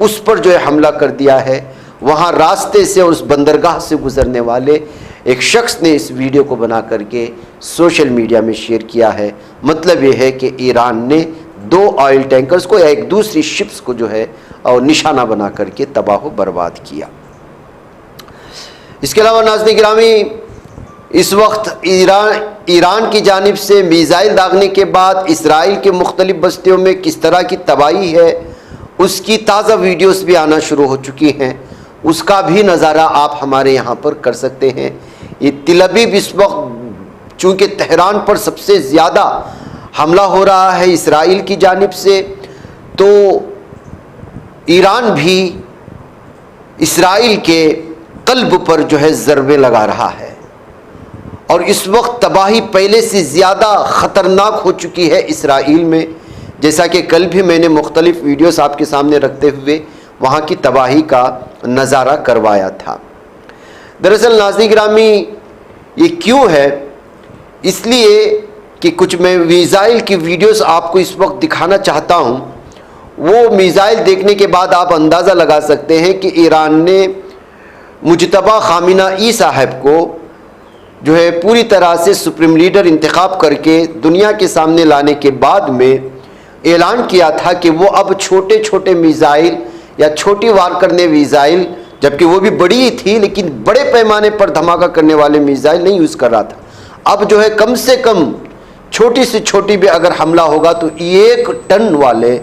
اس پر جو ہے حملہ کر دیا ہے. وہاں راستے سے اور اس بندرگاہ سے گزرنے والے ایک شخص نے اس ویڈیو کو بنا کر کے سوشل میڈیا میں شیئر کیا ہے. مطلب یہ ہے کہ ایران نے 2 آئل ٹینکرز کو یا ایک دوسری شپس کو جو ہے اور نشانہ بنا کر کے تباہ و برباد کیا. اس کے علاوہ ناظرین گرامی، اس وقت ایران کی جانب سے میزائل داغنے کے بعد اسرائیل کے مختلف بستیوں میں کس طرح کی تباہی ہے، اس کی تازہ ویڈیوز بھی آنا شروع ہو چکی ہیں. اس کا بھی نظارہ آپ ہمارے یہاں پر کر سکتے ہیں. یہ تل ابیب اس وقت چونکہ تہران پر سب سے زیادہ حملہ ہو رہا ہے اسرائیل کی جانب سے، تو ایران بھی اسرائیل کے قلب پر جو ہے ضربے لگا رہا ہے. اور اس وقت تباہی پہلے سے زیادہ خطرناک ہو چکی ہے اسرائیل میں، جیسا کہ کل بھی میں نے مختلف ویڈیوز آپ کے سامنے رکھتے ہوئے وہاں کی تباہی کا نظارہ کروایا تھا. دراصل ناظرین گرامی یہ کیوں ہے؟ اس لیے کہ کچھ میں میزائل کی ویڈیوز آپ کو اس وقت دکھانا چاہتا ہوں. وہ میزائل دیکھنے کے بعد آپ اندازہ لگا سکتے ہیں کہ ایران نے مجتبی خامنہ ای صاحب کو جو ہے پوری طرح سے سپریم لیڈر انتخاب کر کے دنیا کے سامنے لانے کے بعد میں اعلان کیا تھا کہ وہ اب چھوٹے چھوٹے میزائل یا چھوٹی وار کرنے میزائل، جبکہ وہ بھی بڑی ہی تھی لیکن بڑے پیمانے پر دھماکہ کرنے والے میزائل نہیں یوز کر رہا تھا. اب جو ہے کم سے کم چھوٹی سے چھوٹی بھی اگر حملہ ہوگا تو 1 ٹن والے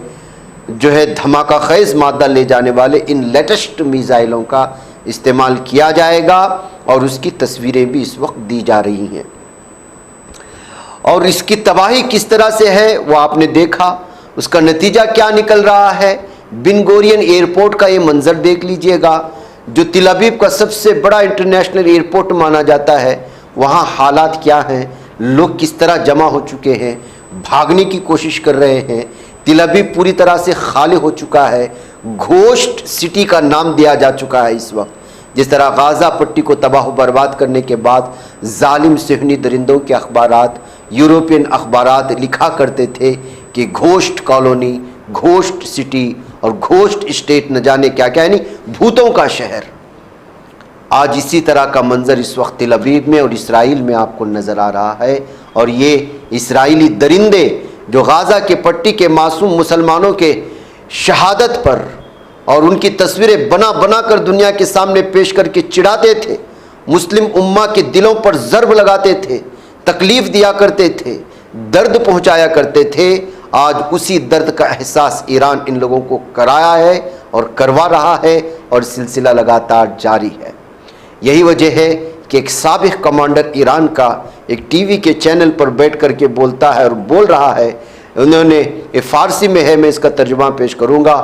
جو ہے دھماکہ خیز مادہ لے جانے والے ان لیٹسٹ میزائلوں کا استعمال کیا جائے گا، اور اس کی تصویریں بھی اس وقت دی جا رہی ہیں. اور اس کی تباہی کس طرح سے ہے وہ آپ نے دیکھا. اس کا نتیجہ کیا نکل رہا ہے؟ بن گورین ایئرپورٹ کا یہ منظر دیکھ لیجئے گا، جو تل ابیب کا سب سے بڑا انٹرنیشنل ایئرپورٹ مانا جاتا ہے. وہاں حالات کیا ہیں، لوگ کس طرح جمع ہو چکے ہیں، بھاگنے کی کوشش کر رہے ہیں. تل ابیب پوری طرح سے خالی ہو چکا ہے. گھوسٹ سٹی کا نام دیا جا چکا ہے اس وقت. جس طرح غازہ پٹی کو تباہ و برباد کرنے کے بعد ظالم صہیونی درندوں کے اخبارات، یورپین اخبارات لکھا کرتے تھے کہ گھوسٹ کالونی، گھوسٹ سٹی اور گھوسٹ اسٹیٹ، نہ جانے کیا کیا، یعنی بھوتوں کا شہر. آج اسی طرح کا منظر اس وقت تل ابیب میں اور اسرائیل میں آپ کو نظر آ رہا ہے. اور یہ اسرائیلی درندے جو غازہ کے پٹی کے معصوم مسلمانوں کے شہادت پر اور ان کی تصویریں بنا بنا کر دنیا کے سامنے پیش کر کے چڑھاتے تھے، مسلم امہ کے دلوں پر ضرب لگاتے تھے، تکلیف دیا کرتے تھے، درد پہنچایا کرتے تھے، آج اسی درد کا احساس ایران ان لوگوں کو کرایا ہے اور کروا رہا ہے، اور سلسلہ لگاتار جاری ہے. یہی وجہ ہے کہ ایک سابق کمانڈر ایران کا ایک ٹی وی کے چینل پر بیٹھ کر کے بولتا ہے اور بول رہا ہے، انہوں نے یہ فارسی میں ہے، میں اس کا ترجمہ پیش کروں گا.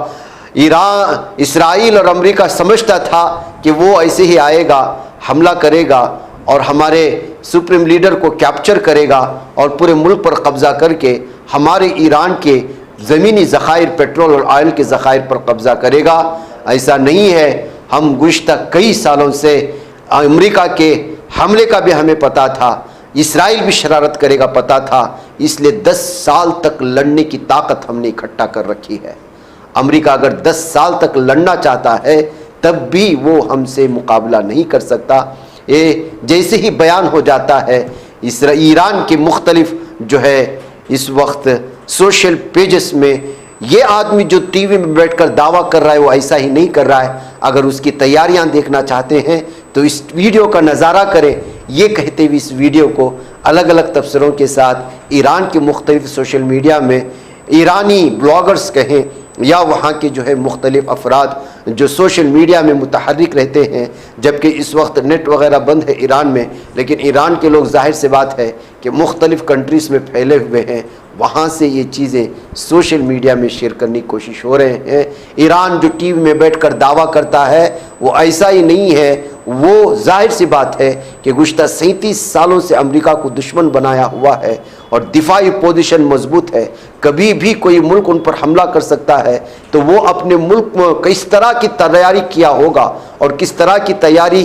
اسرائیل اور امریکہ سمجھتا تھا کہ وہ ایسے ہی آئے گا، حملہ کرے گا اور ہمارے سپریم لیڈر کو کیپچر کرے گا اور پورے ملک پر قبضہ کر کے ہمارے ایران کے زمینی ذخائر، پیٹرول اور آئل کے ذخائر پر قبضہ کرے گا. ایسا نہیں ہے. ہم گزشتہ کئی سالوں سے امریکہ کے حملے کا بھی ہمیں پتا تھا، اسرائیل بھی شرارت کرے گا پتا تھا، اس لیے 10 سال تک لڑنے کی طاقت ہم نے اکٹھا کر رکھی ہے. امریکہ اگر 10 سال تک لڑنا چاہتا ہے تب بھی وہ ہم سے مقابلہ نہیں کر سکتا. یہ جیسے ہی بیان ہو جاتا ہے ایران کے مختلف جو ہے اس وقت سوشل پیجز میں، یہ آدمی جو ٹی وی میں بیٹھ کر دعویٰ کر رہا ہے وہ ایسا ہی نہیں کر رہا ہے. اگر اس کی تیاریاں دیکھنا چاہتے ہیں تو اس ویڈیو کا نظارہ کریں. یہ کہتے ہوئے اس ویڈیو کو الگ الگ تبصروں کے ساتھ ایران کے مختلف سوشل میڈیا میں ایرانی بلاگرز کہیں یا وہاں کے جو ہے مختلف افراد جو سوشل میڈیا میں متحرک رہتے ہیں، جبکہ اس وقت نیٹ وغیرہ بند ہے ایران میں، لیکن ایران کے لوگ ظاہر سے بات ہے کہ مختلف کنٹریز میں پھیلے ہوئے ہیں، وہاں سے یہ چیزیں سوشل میڈیا میں شیئر کرنے کی کوشش ہو رہے ہیں. ایران جو ٹی وی میں بیٹھ کر دعویٰ کرتا ہے وہ ایسا ہی نہیں ہے. وہ ظاہر سی بات ہے کہ گزشتہ 37 سالوں سے امریکہ کو دشمن بنایا ہوا ہے اور دفاعی پوزیشن مضبوط ہے. کبھی بھی کوئی ملک ان پر حملہ کر سکتا ہے تو وہ اپنے ملک میں کس طرح کی تیاری کیا ہوگا اور کس طرح کی تیاری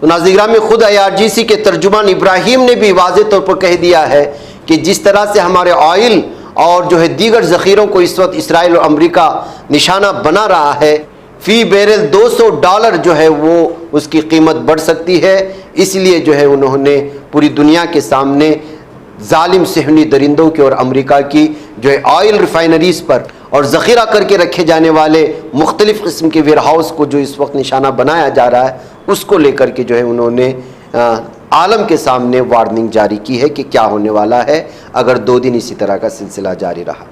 تو ناظرین گرامی خود IRGC کے ترجمان ابراہیم نے بھی واضح طور پر کہہ دیا ہے کہ جس طرح سے ہمارے آئل اور جو ہے دیگر ذخیروں کو اس وقت اسرائیل اور امریکہ نشانہ بنا رہا ہے، فی بیرل $200 جو ہے وہ اس کی قیمت بڑھ سکتی ہے، اس لیے جو ہے انہوں نے پوری دنیا کے سامنے ظالم صہیونی درندوں کی اور امریکہ کی جو ہے آئل ریفائنریز پر اور ذخیرہ کر کے رکھے جانے والے مختلف قسم کے ویئر ہاؤس کو جو اس وقت نشانہ بنایا جا رہا ہے، اس کو لے کر کے جو ہے انہوں نے عالم کے سامنے وارننگ جاری کی ہے کہ کیا ہونے والا ہے اگر 2 دن اسی طرح کا سلسلہ جاری رہا۔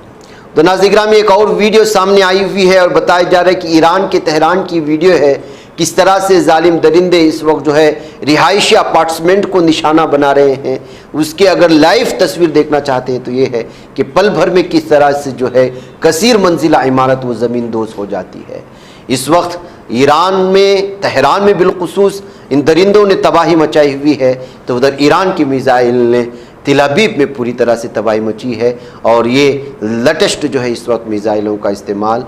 تو ناظرین گرامی ایک اور ویڈیو سامنے آئی ہوئی ہے اور بتایا جا رہا ہے کہ ایران کے تہران کی ویڈیو ہے، کس طرح سے ظالم درندے اس وقت جو ہے رہائشی اپارٹمنٹ کو نشانہ بنا رہے ہیں۔ اس کے اگر لائیو تصویر دیکھنا چاہتے ہیں تو یہ ہے کہ پل بھر میں کس طرح سے جو ہے کثیر منزلہ عمارت وہ زمین دوز ہو جاتی ہے۔ اس وقت ایران میں تہران میں بالخصوص ان درندوں نے تباہی مچائی ہوئی ہے، تو ادھر ایران کی میزائل نے تل ابیب میں پوری طرح سے تباہی مچی ہے، اور یہ لیٹسٹ جو ہے اس وقت میزائلوں کا استعمال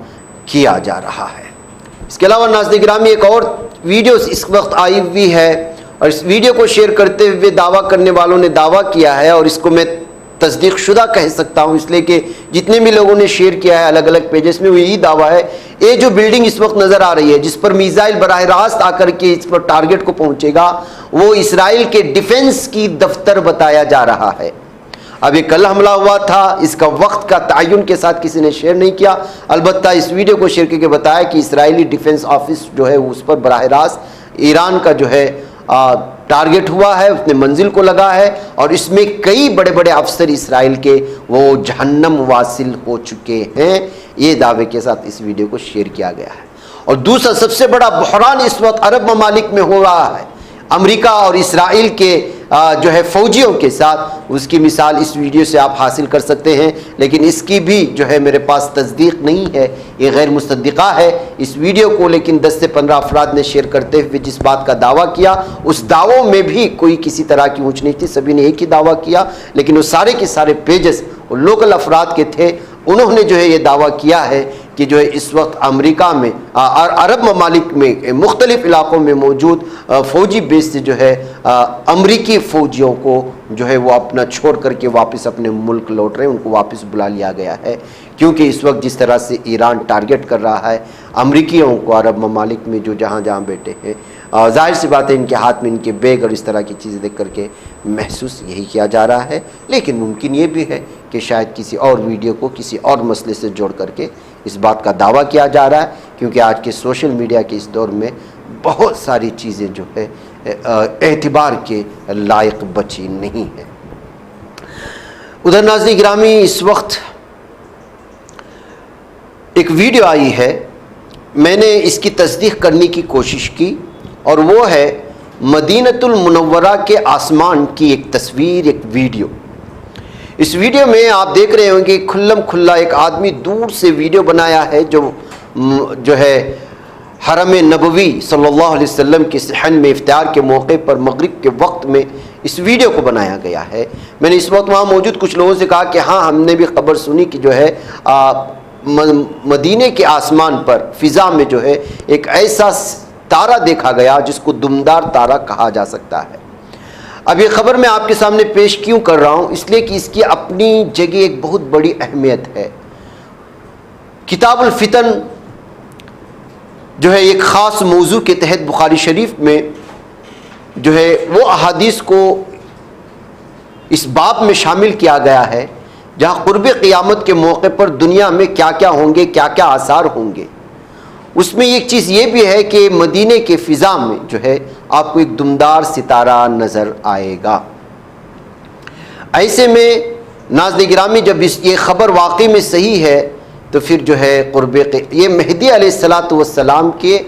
کیا جا رہا ہے۔ اس کے علاوہ ناظرین گرامی ایک اور ویڈیو اس وقت آئی ہوئی ہے، اور اس ویڈیو کو شیئر کرتے ہوئے دعویٰ کرنے والوں نے دعویٰ کیا ہے، اور اس کو میں تصدیق شدہ کہہ سکتا ہوں اس لیے کہ جتنے بھی لوگوں نے شیئر کیا ہے الگ الگ پیجز میں، وہ یہی دعویٰ ہے، یہ جو بلڈنگ اس وقت نظر آ رہی ہے جس پر میزائل براہ راست آ کر کے اس پر ٹارگٹ کو پہنچے گا، وہ اسرائیل کے ڈیفنس کی دفتر بتایا جا رہا ہے۔ اب یہ کل حملہ ہوا تھا، اس کا وقت کا تعین کے ساتھ کسی نے شیئر نہیں کیا، البتہ اس ویڈیو کو شیئر کر کے بتایا کہ اسرائیلی ڈیفنس آفس جو ہے اس پر براہ راست ایران کا جو ہے ٹارگٹ ہوا ہے، اس نے منزل کو لگا ہے، اور اس میں کئی بڑے بڑے افسر اسرائیل کے وہ جہنم واصل ہو چکے ہیں، یہ دعوے کے ساتھ اس ویڈیو کو شیئر کیا گیا ہے۔ اور دوسرا سب سے بڑا بحران اس وقت عرب ممالک میں ہو رہا ہے، امریکہ اور اسرائیل کے جو ہے فوجیوں کے ساتھ، اس کی مثال اس ویڈیو سے آپ حاصل کر سکتے ہیں، لیکن اس کی بھی جو ہے میرے پاس تصدیق نہیں ہے، یہ غیر مصدقہ ہے اس ویڈیو کو، لیکن 10 سے 15 افراد نے شیئر کرتے ہوئے جس بات کا دعویٰ کیا، اس دعووں میں بھی کوئی کسی طرح کی اونچ نیچ تھی، سبھی نے ایک ہی دعویٰ کیا، لیکن وہ سارے کے سارے پیجز لوکل افراد کے تھے، انہوں نے جو ہے یہ دعویٰ کیا ہے کہ جو ہے اس وقت امریکہ میں اور عرب ممالک میں مختلف علاقوں میں موجود فوجی بیس سے جو ہے امریکی فوجیوں کو جو ہے وہ اپنا چھوڑ کر کے واپس اپنے ملک لوٹ رہے ہیں، ان کو واپس بلا لیا گیا ہے، کیونکہ اس وقت جس طرح سے ایران ٹارگٹ کر رہا ہے امریکیوں کو عرب ممالک میں جو جہاں جہاں بیٹھے ہیں، ظاہر سی بات ہے ان کے ہاتھ میں ان کے بیگ اور اس طرح کی چیزیں دیکھ کر کے محسوس یہی کیا جا رہا ہے، لیکن ممکن یہ بھی ہے کہ شاید کسی اور ویڈیو کو کسی اور مسئلے سے جوڑ کر کے اس بات کا دعویٰ کیا جا رہا ہے، کیونکہ آج کے سوشل میڈیا کے اس دور میں بہت ساری چیزیں جو ہے اعتبار کے لائق بچی نہیں ہیں۔ ادھر ناظرین گرامی اس وقت ایک ویڈیو آئی ہے، میں نے اس کی تصدیق کرنے کی کوشش کی، اور وہ ہے مدینۃ المنورہ کے آسمان کی ایک تصویر، ایک ویڈیو۔ اس ویڈیو میں آپ دیکھ رہے ہوں گے کھلم کھلا ایک آدمی دور سے ویڈیو بنایا ہے جو ہے حرم نبوی صلی اللہ علیہ وسلم کے صحن میں افطار کے موقع پر مغرب کے وقت میں اس ویڈیو کو بنایا گیا ہے۔ میں نے اس وقت وہاں موجود کچھ لوگوں سے کہا کہ ہاں ہم نے بھی خبر سنی کہ جو ہے مدینے کے آسمان پر فضا میں جو ہے ایک ایسا تارہ دیکھا گیا جس کو دمدار تارہ کہا جا سکتا ہے۔ اب یہ خبر میں آپ کے سامنے پیش کیوں کر رہا ہوں؟ اس لیے کہ اس کی اپنی جگہ ایک بہت بڑی اہمیت ہے۔ کتاب الفتن جو ہے ایک خاص موضوع کے تحت بخاری شریف میں جو ہے وہ احادیث کو اس باب میں شامل کیا گیا ہے جہاں قرب قیامت کے موقع پر دنیا میں کیا کیا ہوں گے، کیا کیا آثار ہوں گے۔ اس میں ایک چیز یہ بھی ہے کہ مدینے کے فضا میں جو ہے آپ کو ایک دمدار ستارہ نظر آئے گا۔ ایسے میں ناظرین گرامی جب یہ خبر واقعی میں صحیح ہے تو پھر جو ہے یہ مہدی علیہ السلام کے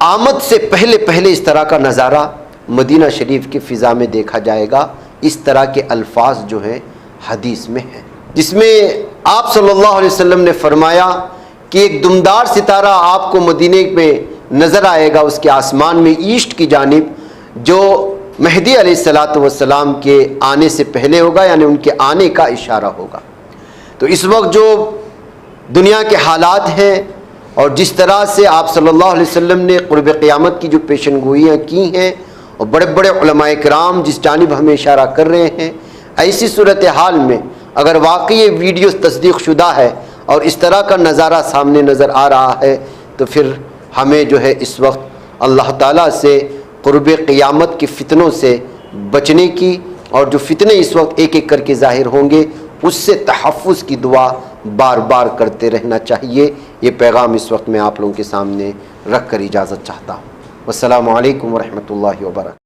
آمد سے پہلے اس طرح کا نظارہ مدینہ شریف کی فضا میں دیکھا جائے گا۔ اس طرح کے الفاظ جو ہیں حدیث میں ہیں، جس میں آپ صلی اللہ علیہ وسلم نے فرمایا کہ ایک دمدار ستارہ آپ کو مدینے میں نظر آئے گا اس کے آسمان میں ایسٹ کی جانب، جو مہدی علیہ السلام کے آنے سے پہلے ہوگا، یعنی ان کے آنے کا اشارہ ہوگا۔ تو اس وقت جو دنیا کے حالات ہیں اور جس طرح سے آپ صلی اللہ علیہ وسلم نے قرب قیامت کی جو پیشن گوئیاں کی ہیں اور بڑے بڑے علماء کرام جس جانب ہمیں اشارہ کر رہے ہیں، ایسی صورتحال میں اگر واقعی یہ ویڈیو تصدیق شدہ ہے اور اس طرح کا نظارہ سامنے نظر آ رہا ہے تو پھر ہمیں جو ہے اس وقت اللہ تعالیٰ سے قرب قیامت کے فتنوں سے بچنے کی، اور جو فتنے اس وقت ایک ایک کر کے ظاہر ہوں گے اس سے تحفظ کی دعا بار بار کرتے رہنا چاہیے۔ یہ پیغام اس وقت میں آپ لوگوں کے سامنے رکھ کر اجازت چاہتا ہوں۔ والسلام علیکم ورحمۃ اللہ وبرکاتہ۔